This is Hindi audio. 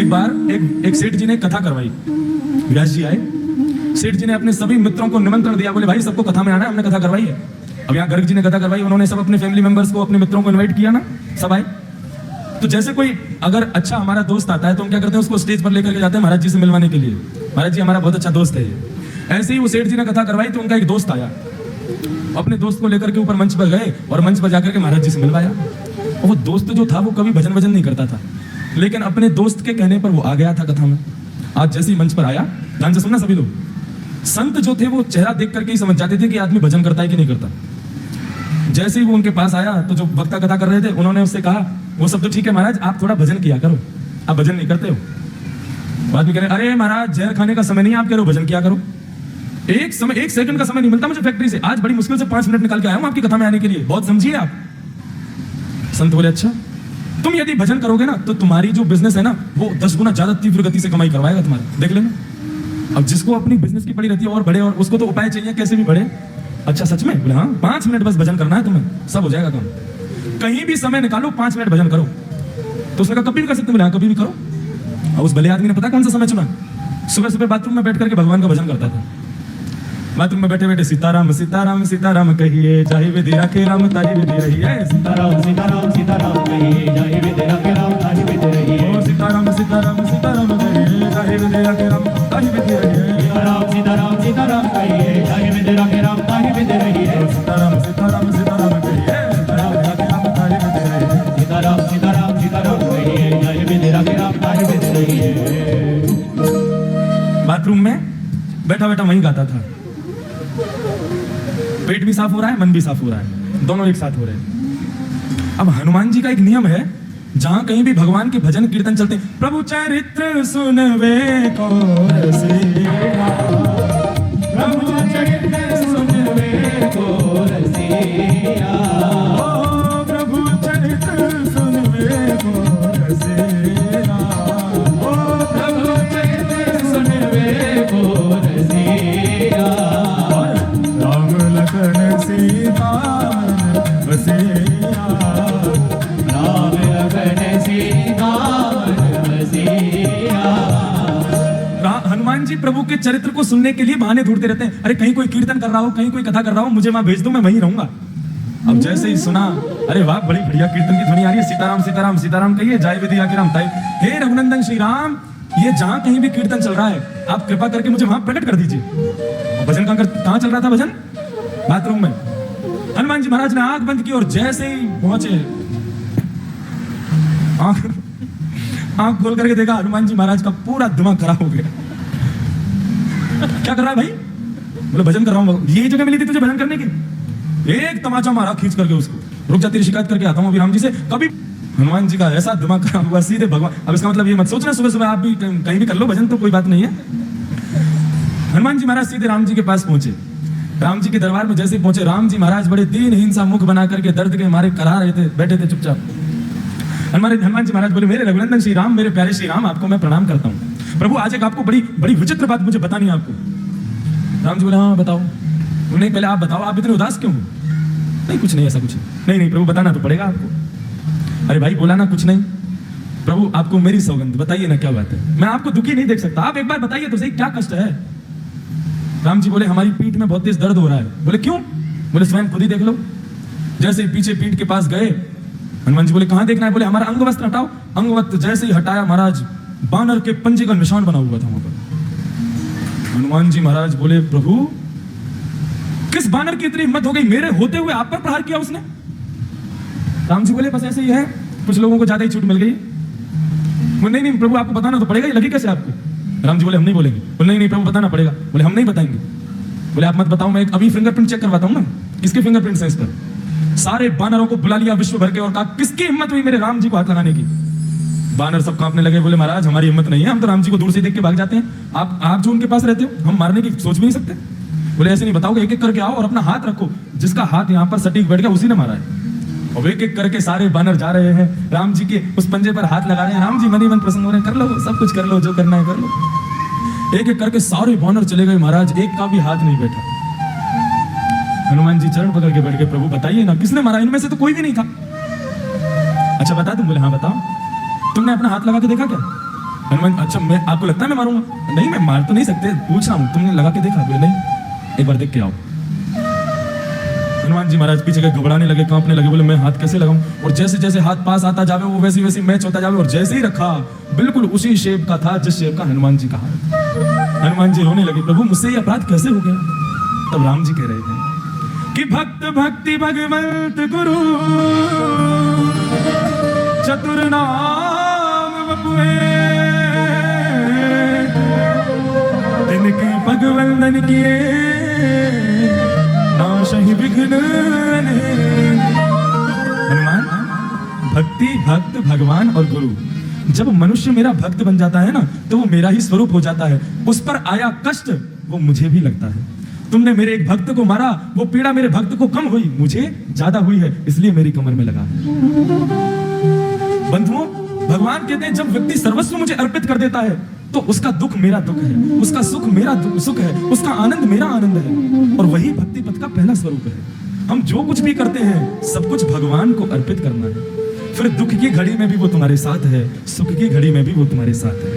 एक बार एक सेठ जी ने कथा करवाई। व्यास जी आए, सेठ जी ने अपने सभी मित्रों को निमंत्रण दिया, बोले भाई सबको कथा में आना है, हमने कथा करवाई है। अब यहाँ गर्ग जी ने कथा करवाई, उन्होंने सब अपने फैमिली मेंबर्स को, अपने मित्रों को इनवाइट किया ना, सब आए। तो जैसे कोई अगर अच्छा हमारा दोस्त आता है तो हम क्या करते हैं, उसको स्टेज पर लेकर के जाते हैं महाराज जी से मिलवाने के लिए, महाराज जी हमारा बहुत अच्छा दोस्त है ये। ऐसे ही वो सेठ जी ने कथा करवाई तो उनका एक दोस्त आया, अपने दोस्त को लेकर के ऊपर मंच पर गए और मंच पर जाकर के महाराज जी से मिलवाया। वो दोस्त जो था वो कभी भजन वजन नहीं करता था, लेकिन अपने दोस्त के कहने पर वो आ गया था कथा में। आज जैसे ही मंच पर आया, ध्यान से सुनना सभी लोग, संत जो थे वो चेहरा देख करके ही समझ जाते थे कि आदमी भजन करता है कि नहीं करता। जैसे ही वो उनके पास आया तो जो वक्ता कथा कर रहे थे उन्होंने उससे कहा, वो सब तो ठीक है महाराज, आप थोड़ा भजन किया करो, आप भजन नहीं करते हो। आदमी कह रहे, अरे महाराज जहर खाने का समय नहीं, आप कह रहे हो भजन किया करो। एक सेकंड का समय नहीं मिलता मुझे फैक्ट्री से, आज बड़ी मुश्किल से 5 मिनट निकाल के आया हूं आपकी कथा में आने के लिए, बहुत समझिए आप। संत बोले, अच्छा तुम यदि भजन करोगे ना तो तुम्हारी जो बिजनेस है ना वो 10 गुना ज्यादा तीव्र गति से कमाई करवाएगा तुम्हारा, देख लेना। अब जिसको अपनी बिजनेस की पड़ी रहती है और बढ़े, और उसको तो उपाय चाहिए कैसे भी बढ़े। अच्छा सच में? बोले हाँ, 5 मिनट बस भजन करना है तुम्हें, सब हो जाएगा काम। कहीं भी समय निकालो, 5 मिनट भजन करो। तो उसने कहा कभी भी कर सकते, बोले हाँ कभी भी करो। और उस भले आदमी ने पता कौन सा समय चुना, सुबह सुबह बाथरूम में बैठ करके भगवान का भजन करता था। बाथरूम में बैठे बैठे सीताराम सीताराम सीताराम कहिए, जाहि विधि राखे राम ताहि विधि रहिए। सीताराम सीताराम सीताराम कहिए, जाहि विधि राखे राम ताहि विधि रहिए। सीताराम सीताराम सीताराम कहिए, जाहि विधि राखे राम ताहि विधि रहिए। सीताराम सीताराम सीताराम कहिए, जाहि विधि राखे राम ताहि विधि रहिए। सीताराम सीताराम सीताराम कहिए, जाहि विधि राखे राम ताहि विधि रहिए। सीताराम सीताराम सीताराम कहिए, जाहि विधि राखे राम ताहि विधि रहिए। बाथरूम में बैठा बैठा वहीं गाता था, पेट भी साफ हो रहा है, मन भी साफ हो रहा है, दोनों एक साथ हो रहे हैं। अब हनुमान जी का एक नियम है, जहां कहीं भी भगवान के भजन कीर्तन चलते हैं, प्रभु चरित्र सुनवे को रसिया, प्रभु चरित्र सुनवे को रसिया, ओ प्रभु चरित्र सुनवे को रसिया, ओ प्रभु चरित्र सुनवे को रसिया। लखन सीता बसिया, राम लखन सीता बसिया। हनुमान जी प्रभु के चरित्र को सुनने के लिए बहाने ढूंढते रहते हैं। अरे कहीं कोई कीर्तन कर रहा हो, कहीं कोई कथा कर रहा हो, मुझे वहां भेज दो, मैं वहीं रहूंगा। अब जैसे ही सुना, अरे वाह बड़ी बढ़िया कीर्तन की ध्वनि आ रही है, सीताराम सीताराम सीताराम कहिए, जय विधि राखे राम ताहि। हे रघुनंदन श्री राम, ये जहां कहीं भी कीर्तन चल रहा है आप कृपा करके मुझे वहां प्रकट कर दीजिए। भजन कहां चल रहा था? भजन बाथरूम में। हनुमान जी महाराज ने आंख बंद की और जैसे ही पहुंचे, आंख खोल करके देखा, हनुमान जी महाराज का पूरा दिमाग खराब हो गया। क्या कर रहा है भाई? बोले भजन कर रहा हूं। यही जगह मिली थी तुझे भजन करने की? एक तमाचा मारा खींच करके उसको, रुक जा तेरी शिकायत करके आता हूं अभी राम जी से। कभी हनुमान जी का ऐसा दिमाग खराब हुआ, सीधे भगवान। अब इसका मतलब ये मत सोचना सुबह सुबह आप भी कहीं भी कर लो भजन, तो कोई बात नहीं है। हनुमान जी महाराज सीधे राम जी के पास पहुंचे। राम जी के दरबार में जैसे पहुंचे, राम जी महाराज बड़े दीनहीन सा मुख बना करके दर्द के मारे करा रहे थे, बैठे थे चुपचाप। हनुमान जी महाराज बोले, मेरे रघुनंदन श्री राम, मेरे प्यारे श्री राम, आपको मैं प्रणाम करता हूँ। प्रभु आज एक आपको बड़ी बड़ी विचित्र बात मुझे बतानी है आपको। राम जी बोले, हाँ बताओ। नहीं पहले आप बताओ, आप इतने उदास क्यों हो? नहीं कुछ नहीं, ऐसा कुछ नहीं। नहीं प्रभु बताना तो पड़ेगा आपको। अरे भाई बोला ना कुछ नहीं। प्रभु आपको मेरी सौगंध, बताइए ना क्या बात है, मैं आपको दुखी नहीं देख सकता, आप एक बार बताइए तो सही क्या कष्ट है। राम जी बोले, हमारी पीठ में बहुत तेज दर्द हो रहा है। बोले क्यों? बोले स्वयं खुद ही देख लो। जैसे ही पीछे पीठ के पास गए, हनुमान जी बोले कहां देखना है? बोले हमारा अंग वस्त्र हटाओ। अंग वस्त्र जैसे ही हटाया, महाराज बानर के पंजे का निशान बना हुआ था वहां पर। हनुमान जी महाराज बोले, प्रभु किस बानर की इतनी हिम्मत हो गई, मेरे होते हुए आप पर प्रहार किया उसने? राम जी बोले, बस ऐसे ही है, कुछ लोगों को ज्यादा ही छूट मिल गई। बोले नहीं प्रभु आपको बताना तो पड़ेगा, ये लगी कैसे आपको? राम जी बोले, हम नहीं बोलेंगे। बोले नहीं प्रभु बताना पड़ेगा। बोले हम नहीं बताएंगे। बोले आप मत बताओ, मैं अभी फिंगरप्रिंट चेक करवाता हूं ना, किसके फिंगरप्रिंट्स हैं इस पर। सारे बानरों को बुला लिया विश्व भर के और कहा, किसकी हिम्मत हुई मेरे राम जी को हाथ लगाने की? बानर सब कांपने लगे। बोले महाराज हमारी हिम्मत नहीं है, हम तो राम जी को दूर से देख के भाग जाते हैं, आप जो उनके पास रहते हो हम मारने की सोच भी नहीं सकते। बोले ऐसे नहीं बताओगे, एक एक करके आओ और अपना हाथ रखो, जिसका हाथ यहाँ पर सटीक बैठ गया उसी ने मारा है। और एक एक करके सारे बानर जा रहे हैं, राम जी के उस पंजे पर हाथ लगा रहे हैं। राम जी मन ही मन प्रसन्न हो रहे हैं, कर लो सब कुछ कर लो, जो करना है कर लो। एक एक करके सारे बानर चले गए, महाराज एक का भी हाथ नहीं बैठा। हनुमान जी चरण पकड़ के बैठ गए, प्रभु बताइए ना किसने मारा? इनमें से तो कोई भी नहीं था। अच्छा बता दूं? बोले हाँ बताओ। तुमने अपना हाथ लगा के देखा क्या? हनुमान, अच्छा मैं आपको लगता है मैं मारूंगा? नहीं, मैं मार तो नहीं सकते, पूछ रहा हूँ, तुमने लगा के देखा? बोले नहीं, एक बार देख के आओ। हनुमान जी महाराज पीछे के घबराने लगे, कांपने लगे, बोले मैं हाथ कैसे लगाऊं? और जैसे जैसे हाथ पास आता जावे वो वैसी वैसी मैच होता जावे, और जैसे ही रखा बिल्कुल उसी शेप का था जिस शेप का हनुमान जी का हाथ। हनुमान जी रोने लगे, प्रभु मुझसे ये अपराध कैसे हो गया? तब राम जी कह रहे थे कि भक्त भक्ति भगवंत गुरु चतुर नाम बपुए, तिनके भगवंदन किए नाशहि विघ्न। हनुमान, भक्ति, भक्त, भगवान और गुरु, जब मनुष्य मेरा भक्त बन जाता है ना तो वो मेरा ही स्वरूप हो जाता है। उस पर आया कष्ट वो मुझे भी लगता है। तुमने मेरे एक भक्त को मारा, वो पीड़ा मेरे भक्त को कम हुई, मुझे ज्यादा हुई है, इसलिए मेरी कमर में लगा है। बंधुओं, भगवान कहते हैं जब व्यक्ति सर्वस्व मुझे अर्पित कर देता है तो उसका दुख मेरा दुख है, उसका सुख मेरा सुख है, उसका आनंद मेरा आनंद है, और वही भक्ति पथ का पहला स्वरूप है। हम जो कुछ भी करते हैं सब कुछ भगवान को अर्पित करना है। फिर दुख की घड़ी में भी वो तुम्हारे साथ है, सुख की घड़ी में भी वो तुम्हारे साथ है।